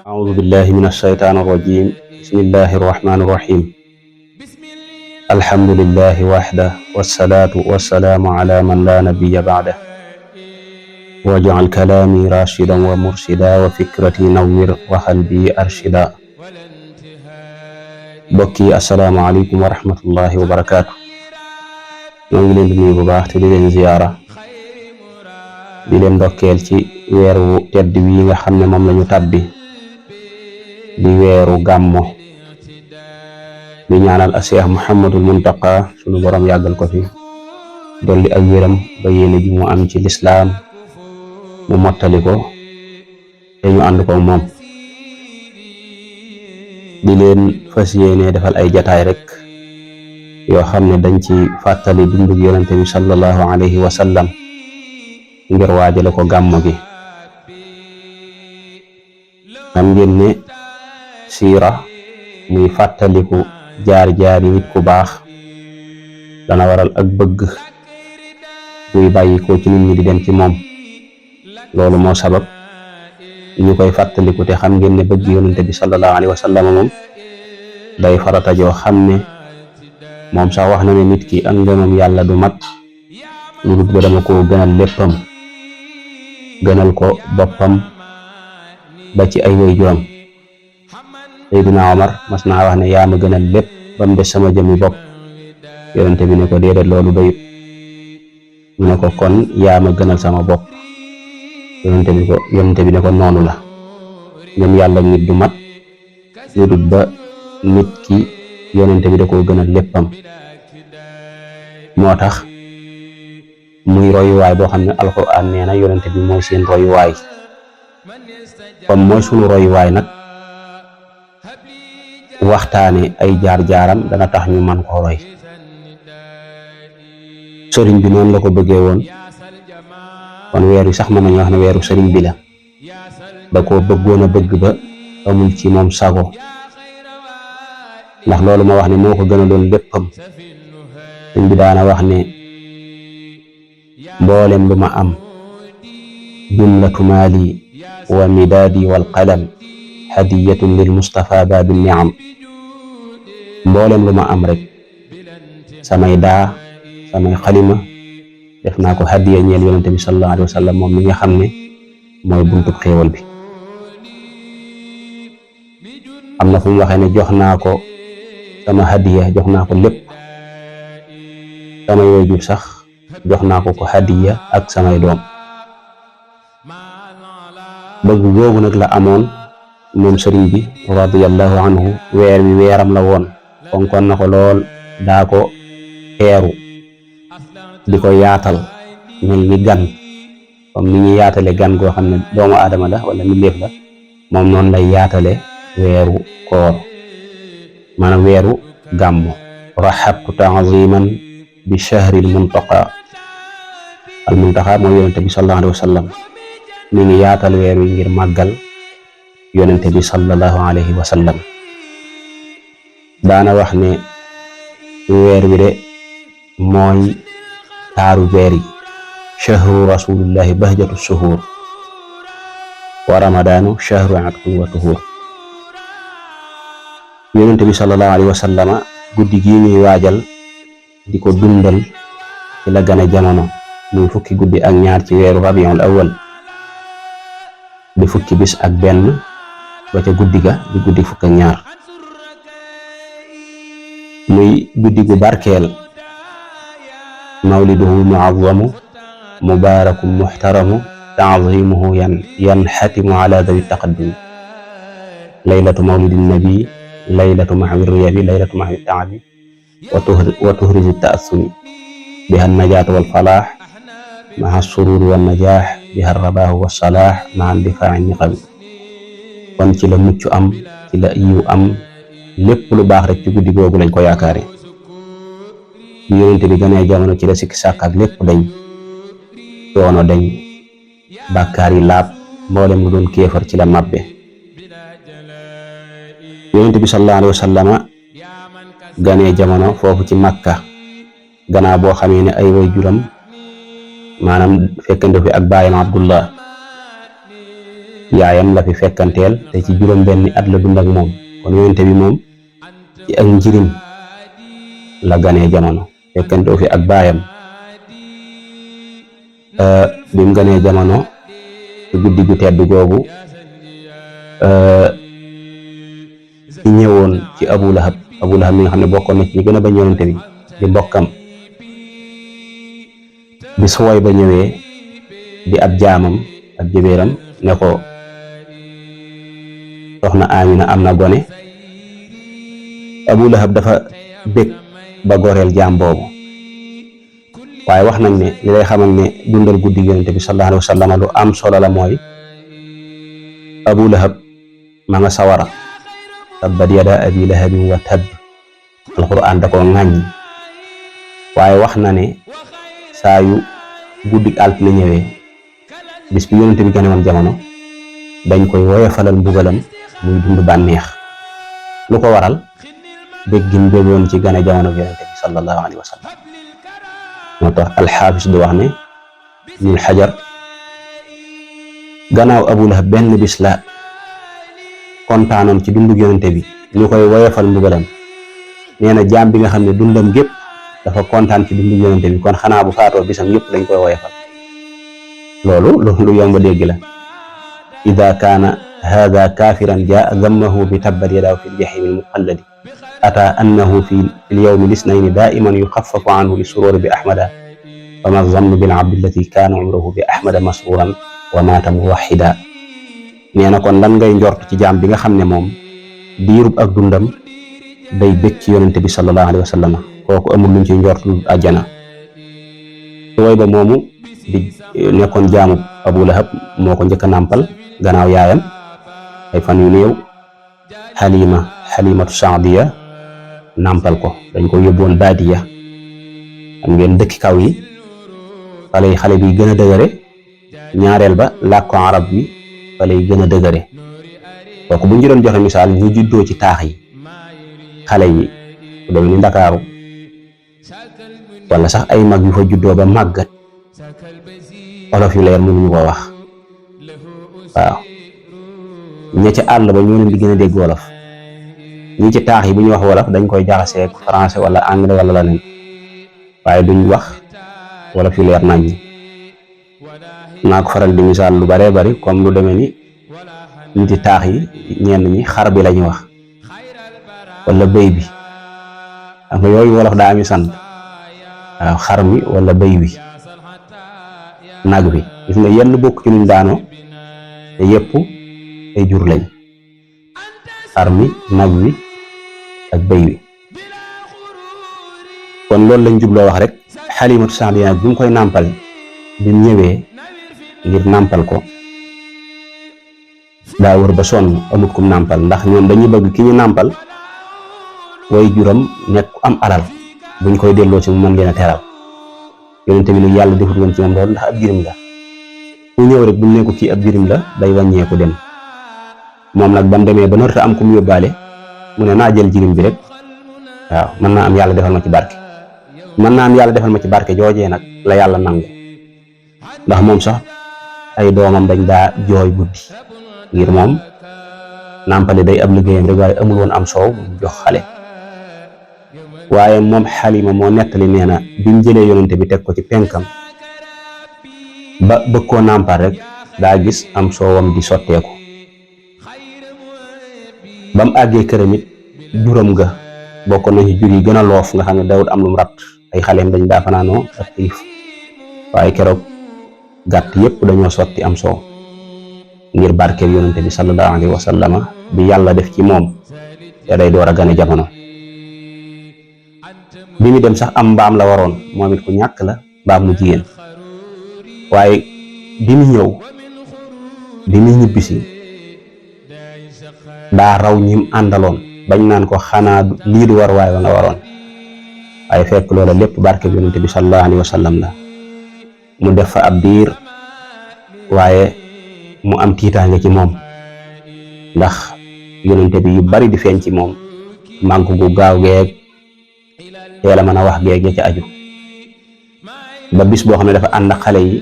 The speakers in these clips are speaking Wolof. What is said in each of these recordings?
أعوذ بالله من الشيطان الرجيم. بسم الله الرحمن الرحيم. الحمد لله وحده والصلاة والسلام على من لا نبي بعده واجعل كلامي راشدا ومرشدا وفكرتي نوّر وقلبي أرشدا. bokki assalaamu aleykum wa rahmatullahi wa barakaatu. ñoo ngi leen di nuyu bu baax te di leen ziyaara di leen ndokkeel ci weeru tedd wi nga xam ne moom lañu tàbbi di weeru gàmmo di ñaanal a Cheikh Muhammadul Muntaqa sunu borom yàggal ko fi dolli ak wéram ba yéene ji mu am ci lislaam mu mottali ko te ñu ànd ko moom. di leen fas yéene defal ay jataay rek yoo xam ne dañ ci fàttali dundug yonente bi sallallahu alayhi wa sallam ngir waajale ko gàmmo gi. xam ngeen ne siira muy fàttaliku jaar-jaari nit ku baax dana waral ak bëgg buy bàyyi ko ci nit ñi di dem ci moom. loolu moo sabab ñu koy fàttaliku te xam ngeen ne bëgg yonente bi sallallahu alayhi wa sallam moom day farata joo xam ne moom sax wax na ne nit ki ak ngëmam yàlla du mat lu dul ba dama ko gënal léppam, gënal ko boppam ba ci ay waajuram. Seydina Omar mas naa wax ne yaa ma gënal lépp ba mu des sama jëmmi bopp. yonente bi ne ko déedéet loolu doyut. mu ne ko kon yaa ma gënal sama bopp. yonente bi ne ko noonu la. ñoom yàlla nit du mat lu dul ba nit ki yonente bi da koo gënal léppam. moo tax muy royuwaay boo xam ne alxuraan nee na yonente bi mooy seen royuwaay. comme mooy sunu royuwaay nag waxtaane ay jaar-jaaram dana tax ñu man ko roy. sëriñ bi noonu la ko bëggee woon. kon weer wi sax mën nañu wax ne weeru sëriñ bi la. da koo bëggoon a bëgg ba amul ci moom sago, ndax loolu ma wax ne moo ko gënaloon léppam. sëriñ bi daana wax ne mboolem lu ma am jumlatu maali wa midaadi wal qalam hadiyatun lil Mustafa baabi niam. mboolem lu ma am rek samay daa samay xalima def naa ko hadiya ñeel yonente bi sallallahu alayhi wa sallam moom mi nga xam ne mooy buntub xéewal bi. am na fu mu waxee ne jox naa ko sama hadiya, jox naa ko lépp. samay waajur sax jox naa ko hadiya ak samay doom. bëgg googu nag la amoon moom sëriñ bi radiyallahu anhu. weer wi weeram la woon, fonkoon na ko lool, daa ko teeru di ko yaatal mel ni gan. comme ni ñuy yaatale gan goo xam ne doomu aadama la wala mbindeef la, moom noonu lay yaatale weeru koor, maanaam weeru gàmmu. rahabtu ta'ziman bi shahril muntaqa. al muntaqa mooy yonente bi sallallahu alayhi wa sallam. mi ngi yaatal weer wi ngir màggal yonente bi sallallahu alayhi wa sallam. daana wax ne weer wi de mooy taaru weer yi. shahru rasulillahi bahjatu suhur wa ramadaanu shahru atqin wa tuhur. yonente bi sallallahu alayhi wa sallama guddi gi ñuy waajal di ko dundal ci la gane jamono, muy fukki guddi ak ñaar ci weeru rabiul awwal di fukki bis ak benn ba ca guddi ga di guddi fukk ak ñaar. muy guddi gu barkeel. mawliduhu muazzamu mubarakum muhtaramu ta'zimuhu yanhatimu ala dawi taqaddum. laylatu mawlidin nabi laylatu mahwi riyabi laylatu mahwi taabi wa tuhrizi ta'assumi biha an-najaatu wal falah maha sururi wan najah biha ar-rabah was salah maha indifa'i niqam. kon ci la mucc am, ci la yiw am, lépp lu baax rek ci guddi googu lañ ko yaakaare. bi yonente bi gënee jamono ci la sikki sàkk ak lépp dañ, coono dañ, bàkkaar yi laab, mboolem lu doon kéefar ci la màbbe. yonent bi sallallahu alayhi wa sallama ganee jamono foofu ci Makka gannaaw boo xamee ne ay way juram maanaam fekkante fi ak baayam Abdullah yaayam la fi fekkanteel te ci juróom benni at la dund ak moom kon yonent bi moom ci ak njirim la ganee jamono fekkante fi ak baayam bi mu ganee jamono ci guddi gu tedd googu ci ñëwoon ci Abu Lahab mi nga xam ne bokkoon na ci ñi gën a bañ yonent bi di mbokkam bi Suwayba ba ñëwee di ab jaamam ak jëbeeram ne ko soxna Amina am na gone Abu Lahab dafa bég ba goreel jaam boobu waaye wax nañ ne li lay xamal ne dundal guddi yonent bi sallallahu alayhi wa sallam lu am solo la mooy Abu Lahab ma nga sawara tabbat yada abi lahabin wa tabb alquran da ko ŋàññ waaye wax na ne saa yu guddi altine ñëwee bis bi yonent bi gane woon jamono dañ koy woyofalal mbugalam muy dund bànneex lu ko waral bég gi mu bégoon ci gane jamono yonent bi sallallahu alayhi wa sallam moo tax alxaafis du wax ne Ibnul Hajar gannaaw Abu Lahab benn bis la kontaanoon ci dundu yonent bi ñu koy woyofal mbugalam nee na jaam bi nga xam ne dundam gépp dafa kontaan ci dundu yonent bi kon xanaa bu faatoo bisam yëpp dañ koy woyofal loolu lu yomb dégg la ida kaana hada kaafiran jaa dammahu bi tabbat yadaahu fi ljahimi almuqalladi ata annahu fi lyawmi lisnayni daiman yuxafafu anhu li sururi bi ahmada fa ma zannu bil abdi allati kaana umruhu bi ahmada masruran wa maata muwaxida nee na kon lan ngay njort ci jaam bi nga xam ne moom diirub ak dundam day bég ci yonente bi sallallahu alayhi wa sallam kooku amul luñ ci njort lu àjjana Suwayba moomu di nekkoon jaamu Abu Lahab moo ko njëkk a nàmpal gannaaw yaayam ay fan yu néew Halimatu Saadiya nàmpal ko dañ ko yóbboon baadiya am ngeen dëkki kaw yi xale bi gën a dëgëre ñaareel ba làkku arab bi fa lay gën a dëgëre kooku bu ñu doon joxe misaal ñu juddoo ci taax yi xale yi ku demee ni Ndakaaru wala sax ay mag yu fa juddoo ba màggat olof yu leer mënuñu ko wax waaw ña ca àll ba ñoo leen di gën a dégg wolof ñi ci taax yi bu ñu wax wolof dañ koy jaxasee français wala anglais wala leneen waaye duñ wax wolof yu leer nañ naa ko faral di misaal lu baree bari comme lu demee ni ñi ci taax yi ñenn ñi xar bi lañu wax wala bëy bi xam nga yooyu wolof daa ami sant waaw xar mi wala bëy wi nag bi gis nga yenn bokk ci luñ daanoo te yépp ay jur lañ xar mi nag wi ak bëy wi kon loolu lañ jubloo wax rek Halimatu Saadiya bi mu koy nàmpal bi mu ñëwee ngir nàmpal ko daa wër ba sonn amut kum nàmpal ndax ñoom dañuy bëgg ki ñu nàmpal way juram nekk am alal buñ koy delloo ci mu mën leen a teral yonente bi nag yàlla defut woon ci moom loolu ndax ab jirim la ku ñëw rek buñ ne ko kii ab jirim la day wàññeeku dem moom nag bam demee ba narta am ku mu yóbbaale mu ne naa jël jirim bi rek waaw mën naa am yàlla defal ma ci barke joojee nag la yàlla nangu ndax moom sax ay doomam dañ daa jooy guddi ngir moom nàmpale day ab liggéeyam rek waaye amul woon am soow mu jox xale waaye moom Halima moo nettali nee na bi mu jëlee yonente bi teg ko ci penkam ba bëgg koo nàmpal rek daa gis am soowam di sotteeku ba mu àggee këram it juram ga bokkoon na ci jur yi gën a loof nga xam ne dawut am lu mu rat ay xaleem dañ daa fanaanoo ak xiif waaye keroog gàtt yépp dañoo sotti am soow ngir barkeel yonente bi sallallahu alayhi wa sallama bi yàlla def ci moom te day door a gane jamono bi mu dem sax am mbaam la waroon moom it ku ñàkk la mbaam mu jigéen waaye bi mu ñëw bi mu ñibbisi daa raw ñim àndaloon bañ naan ko xanaa lii du war waaye wa nga waroon waaye fekk loola lépp barkeel yonente bi sallallahu alayhi wa sallam la mu def fa ab diir waaye mu am tiitaange ci moom ndax yonente bi yu bari di feeñ ci moom mànk gu gaaw geeg teel a mën a wax geeg ya ca aju ba bis boo xam ne dafa ànd ak xale yi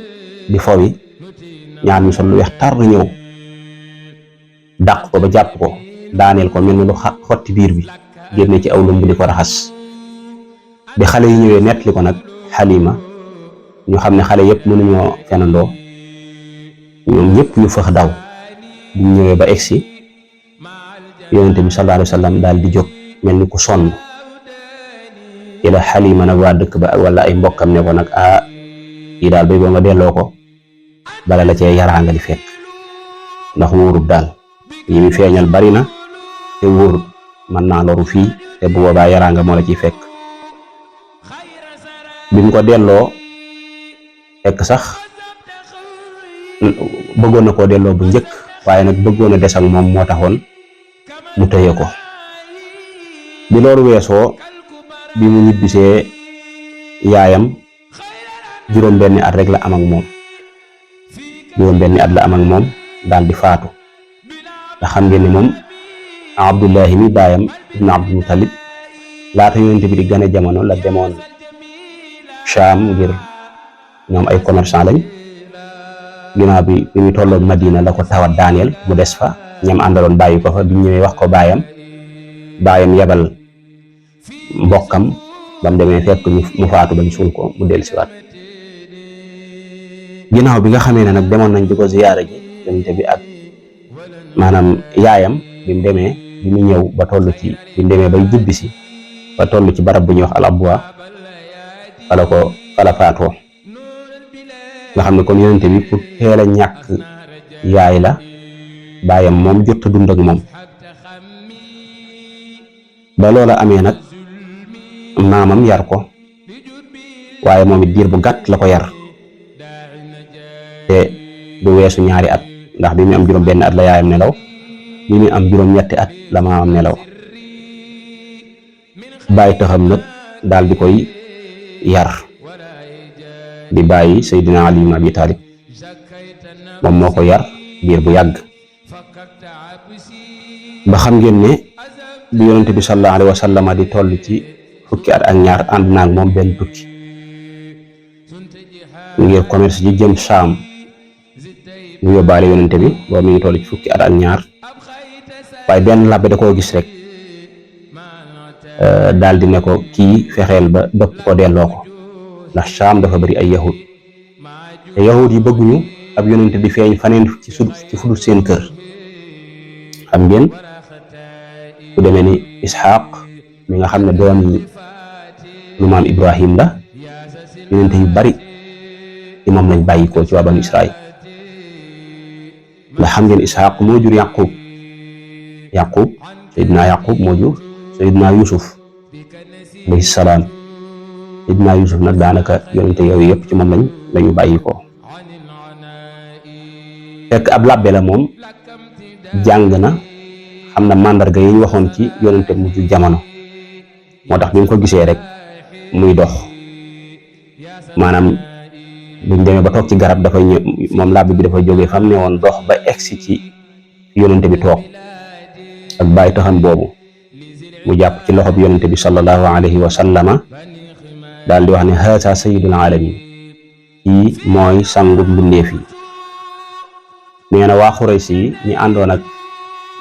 di fowi ñaar ñu sol lu weex tar ñëw dàq ko ba jàpp ko daaneel ko mel ni lu xotti biir bi génne ci aw lumb di ko raxas bi xale yi ñëwee nettali ko nag Xalima ñu xam ne xale yëpp mënuñoo fenandoo ñoom ñëpp ñu fëx daw bu ñëwee ba egsi yonente bi sallallahu alayhi wa sallam daal di jóg mel ni ku sonn ci la Xalima nag waa dëkk ba wala ay mbokkam ne ko nag kii daal bay boo nga delloo ko bala la cee yaraanga di fekk ndax wóorut daal yi mi feeñal bari na te wóorut mën naa loru fii te bu boobaa yaraanga moo la ciy fekk bi mu ko delloo fekk sax bëggoon na koo delloo bu njëkk waaye nag bëggoon a des ak moom moo taxoon mu tëye ko bi loolu weesoo bi mu ñibbisee yaayam juróom benni at rek la am ak moom daal di faatu ndax xam ngeen ne moom Abdullahi mi baayam ibnu Abdul Mutalib laata yonente bi di gane jamono la demoon Shaam ngir ñoom ay commerçant lañ ginnaaw bi mu tolloog Madina la ko tawat daaneel mu des fa ñam àndaloon bàyyi ko fa bi ñëwee wax ko baayam yebal mbokkam ba mu demee fekk mu faatu bañ suul ko mu dellusiwaat ginnaaw bi nga xamee ne nag demoon nañ di ko ziyaara ji yonente bi ak maanaam yaayam bi mu demee bi mu ñëw ba toll ci bi mu demee bay jibbisi ba toll ci barab bu ñuy wax al abwa fala faatoo nga xam ne kon yonente bi pour teel a ñàkk yaay la baayam moom jot a dund ak moom ba loola amee nag maamam yar ko waaye moom it diir bu gàtt la ko yar te du weesu ñaari at ndax bi mu am juróom benn at la yaayam nelaw bi mu am juróom ñetti at la maamam nelaw bàyyi taxam nag daal di koy yar di bàyyi Seydina Ali ibn Abi Talib moom moo ko yar biir bu yàgg ba xam ngeen ne bi yonente bi sallallahu alayhi wa sallam di toll ci fukki at ak ñaar ànd naag moom benn tukki ngir commerce ji jëm Saam mu yóbbaale yonente bi boobu mi ngi toll ci fukki at ak ñaar waaye benn labbe da koo gis rek daal di ne ko kii fexeel ba dëpp ko delloo ko ndax Saam dafa bari ay yahud te yahud yi bëgguñu ab yonente di feeñ faneen ci fudul seen kër xam ngeen ku demee ni Isxaaq mi nga xam ne doom yi lu maam Ibrahim la yonente yu bari ci moom lañ bàyyi ko ci waa banu Israil ndax xam ngeen Isxaaq moo jur Yaqub Seydina Yaqub moo jur Seydina Yusuf alayhi salaam Seydina Yusuf nag daanaka yonente yooyu yëpp ci moom lañu bàyyi ko fekk ab labbe la moom jàng na xam na màndarga yi ñu waxoon ci yonente mujj jamono moo tax bi mu ko gisee rek muy dox maanaam buñ demee ba toog ci garab dafay ñëw moom labbe bi dafay jógee fam ne woon dox ba egsi ci yonente bi toog ak bàyyi taxam boobu mu jàpp ci loxo bi yonente bi sallallahu alayhi wa sallama daal di wax ne haasa sayyidul alamin kii mooy sangub mbindeef yi nee na waa Xuraysi yi ñi àndoon ak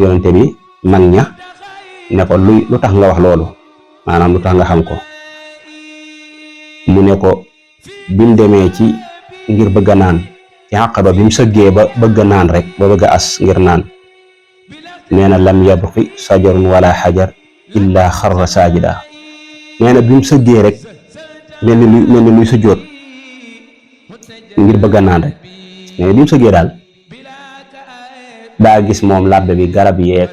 yonente bi mag ña ne ko lu tax nga wax loolu maanaam lu tax nga xam ko mu ne ko bi mu demee ci ngir bëgg a naan ci Aqaba bi mu sëggee ba bëgg a naan rek ba bëgg a as ngir naan nee na lam yabqi sajarun wala xajar illa xarra saajida nee na bi mu sëggee rek mel ni luy sujjóot ngir bëgg a naan rek nee na bi mu sëggee daal daa gis moom labbe bi garab yeeg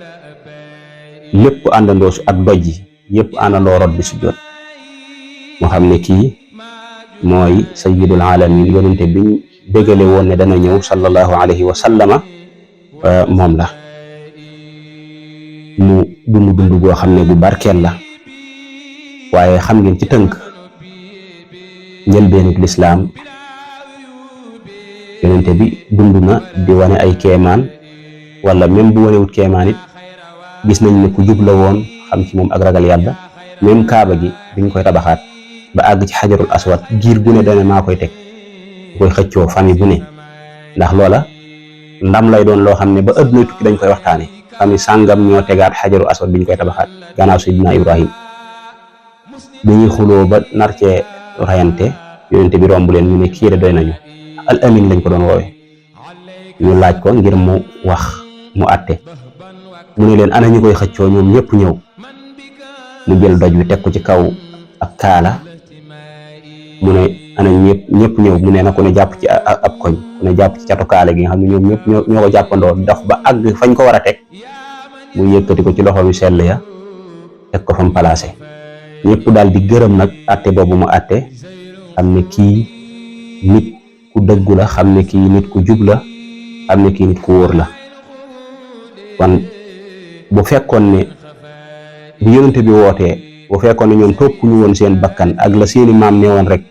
lépp àndandoo ak doj yi yëpp àndandoo rot di sujjóot moo xam ne kii mooy sayyidul alamin yonente biñ bégale woon ne dana ñëw sallallahu alayhi wa sallama moom la mu dund goo xam ne bu barkeel la waaye xam ngeen ci tënk njëlbeenug lislaam yonente bi dund na di wane ay keemaan wala même bu wanewut keemaan it gis nañ ne ku jub la woon xam ci moom ak ragal yàlla. même kaaba gi biñ koy tabaxaat ba àgg ci xajarul aswad giir gu ne dane maa koy teg koy xëccoo famille bu ne ndax loola ndam lay doon loo xam ne ba adduna tukki dañ koy waxtaane famille sàngam ñoo tegaat xajarul aswad biñ koy tabaxaat gannaaw Seydina Ibrahim bi ñuy xuloo ba nar cee rayante yonente bi romb leen ñu ne kii de doy nañu al amin lañ ko doon woowe ñu laaj ko ngir mu wax mu àtte mu ne leen ana ñu koy xëccoo ñoom ñëpp ñëw mu jël doj wi teg ko ci kaw ak kaala mu ne ana ñëpp ñëw mu ne na ku ne jàpp ci ab koñ ku ne jàpp ci catu kaala gi nga xam ne ñoom ñëpp ñoo ko jàppandoo dox ba àgg fañ ko war a teg mu yëkkati ko ci loxo yu sell ya teg ko fa mu placé ñëpp daal di gërëm nag àtte boobu mu àtte xam ne kii nit ku dëggu la xam ne kii nit ku jub la xam ne kii nit ku wóor la kon bu fekkoon ne bu yonente bi wootee bu fekkoon ne ñoom topp ñu woon seen bakkan ak la seeni maam ne woon rek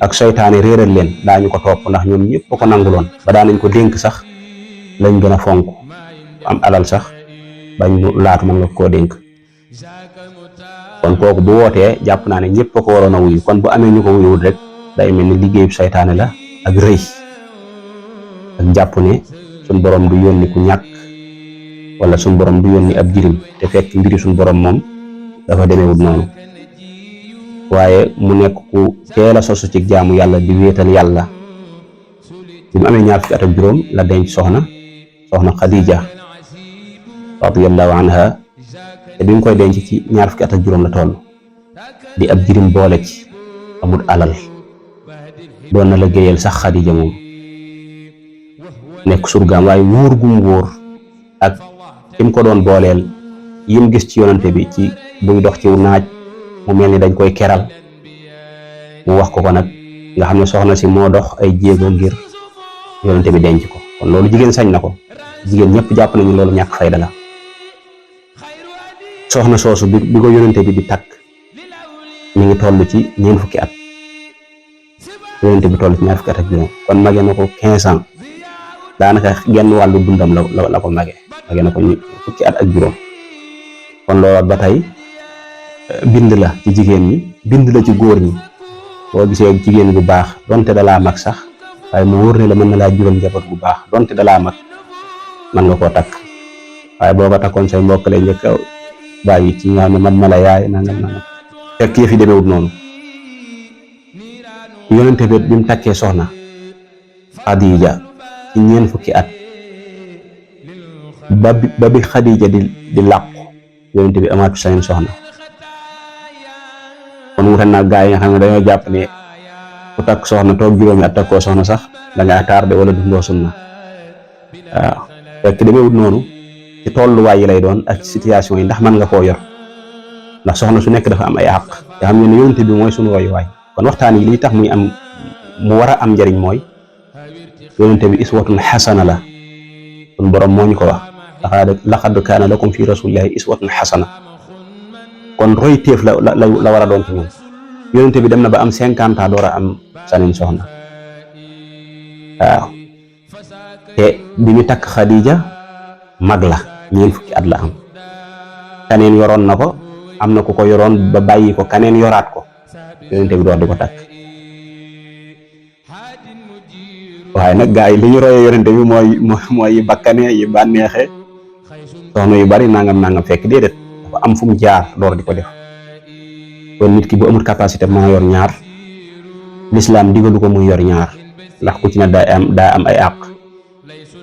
ak seytaane réeral leen daañu ko topp ndax ñoom ñëpp ko nanguloon ba daanañ ko dénk sax lañ gën a fonk am alal sax bañ mu laatu mën nga koo dénk kon kooku bu wootee jàpp naa ne ñëpp ko waroon a wuyu kon bu amee ñu ko wuyuwul rek day mel ni liggéeyub seytaane la ak rëy ak jàpp ne suñ borom du yónni ku ñàkk wala suñ borom du yónni ab jirim te fekk mbiri suñ borom moom dafa demeewut noonu waaye mu nekk ku teel a sosu ci jaamu yàlla di wéetal yàlla bi mu amee 20 at ak juróom la denc soxna Khadija radiyallahu anha te bi mu koy denc ci 20 at ak juróom la toll di ab jirim boole ci amul alal doon na liggéeyal sax Khadija moom nekk surgaam waaye wóor gum wóor ak ki mu ko doon booleel yim gis ci yonante bi ci buy dox ci naaj mu mel ni dañ koy keral mu wax ko nag nga xam ne soxna si moo dox ay jéego ngir yonante bi denc ko kon loolu jigéen sañ na ko jigéen ñëpp jàpp nañu loolu ñàkk fayda la soxna soosu bi ko yonante bi di takk mi ngi toll ci 40 at yonante bi toll ci 20 at ak juróom kon magee na ko 15 ans daanaka genn wàllu dundam la ko magee na ko fukki at ak juróom kon loolu ba tey bind la ci jigéen ñi bind la ci góor ñi boo gisee jigéen bu baax donte dalaa mag sax waaye mu wóor ne la mën na laa jural njaboot bu baax donte dalaa mag mën nga koo takk waaye boo ko takkoon say mbokk lay njëkk a bàyyi ci nga xam ne man ma la yaay nangam fekk yëf yi demewut noonu yonente bi mu takkee soxna Xadija ci 40 at ba bi Xadija di làqu yonente bi amaatu sañoon soxna kon wuute naa gaa yi nga xam ne dañoo jàpp ne ku takk soxna toog juróomi at takkoo soxna sax da ngaa tardé wala dundoo sunna waaw fekk demewut noonu ci tolluwaay yi lay doon ak situation yi ndax mën nga koo yor ndax soxna su nekk dafa am ay àq te xam ne yonente bi mooy sunu royuwaay kon waxtaan yi li tax muy am mu war a am njariñ mooy yonente bi iswatun xasana la sun borom moo ñu ko wax laqad kaana lakum fi rasulillahi iswatun xasana kon roy téef la war a doon ci ñoom yonente bi dem na ba am 50 ans door a am sanin soxna waaw te bi ñu takk Xadija mag la 40 at la am kaneen yoroon na ko am na ku ko yoroon ba bàyyi ko kaneen yoraat ko yonente bi door di ko takk waaye nag gaa yi li ñu royee yonente bi mooy yi bakkane yi bànneexe soxna yu bari nangam fekk déedéet dafa am fu mu jaar door di ko def kon nit ki bu amul capacité maa yor ñaar l'islam digalu ko muy yor ñaar ndax ku ci ne daa am ay àq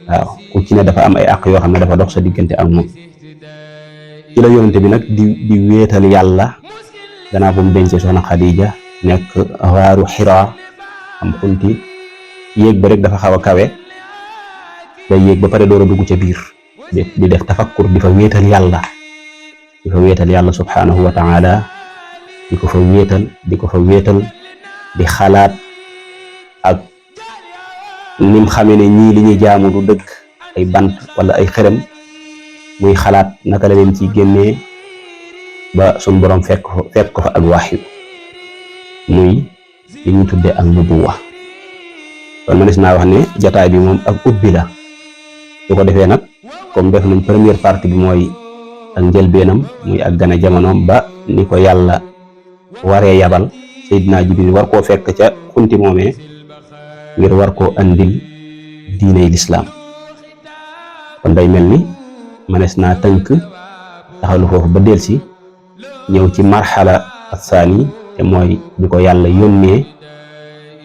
waaw ku ci ne dafa am ay àq yoo xam ne dafa dox sa diggante ak moom ci la yonente bi nag di wéetal yàlla gannaaw bu mu dencee soxna Xadija nekk waaru Xiraa am xunti yéeg ba rek dafa xaw a kawe day yéeg ba pare door a dugg ca biir di def tafakkur di fa wéetal yàlla subhanahu wa taala di ko fa wéetal di xalaat ak nim xamee ne ñii li ñuy jaamu du dëgg ay bant wala ay xërëm muy xalaat naka la leen ci génnee ba suñ borom fekk ko fa ak waxyu muy li ñu tuddee ak nubuwa kon manis naa wax ne jataay bi moom ak ubbi la su ko defee nag comme def nañ première partie bi mooy ak njëlbeenam muy ak gën a jamonoom ba ni ko yàlla waree yabal Seydina Jibril war koo fekk ca xunti moomee ngir war koo andil diiney lislaam. kon day mel ni mënees naa tënk taxalu foofu ba delsi ñëw ci marxala asaani te mooy bi ko yàlla yónnee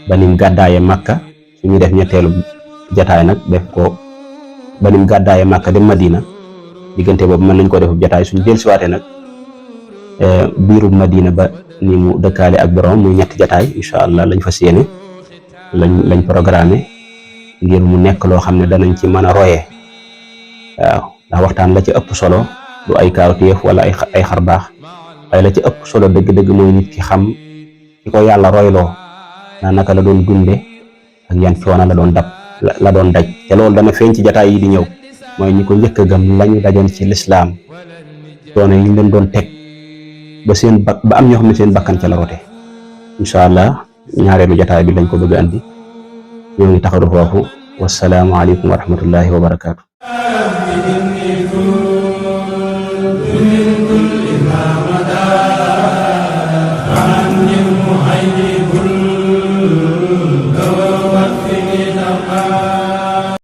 ba nim gàddaaye Makka. su ñuy def ñetteelu jataay nag def ko ba nim gàddaaye Makka dem Madina, diggante boobu mën nañ ko def jataay suñu dellusiwaatee nag biiru Madina ba ni mu dëkkaale ak borom muy ñetti jataay incha allah lañ fas yéene lañ programmé ngir mu nekk loo xam ne danañ ci mën a royee. waaw ndax waxtaan la ci ëpp solo du ay kaawteef wala ay xar baax waaye la ci ëpp solo dëgg-dëgg mooy nit ki xam ki ko yàlla royloo naa naka la doon dunde ak yan coono la doon daj te loolu dana feeñ ci jataay yi di ñëw mooy ñi ko njëkk a gëm lañu dajoon ci lislaam coono yi ñu leen doon teg ba am ñoo xam ne seen bakkan ca la rote. incha allah ñaareelu jataay bi lañ ko bëgg a andi ñoo ngi taxaru foofu. wassalaamu aleykum wa rahmatullahi wa barakaatu.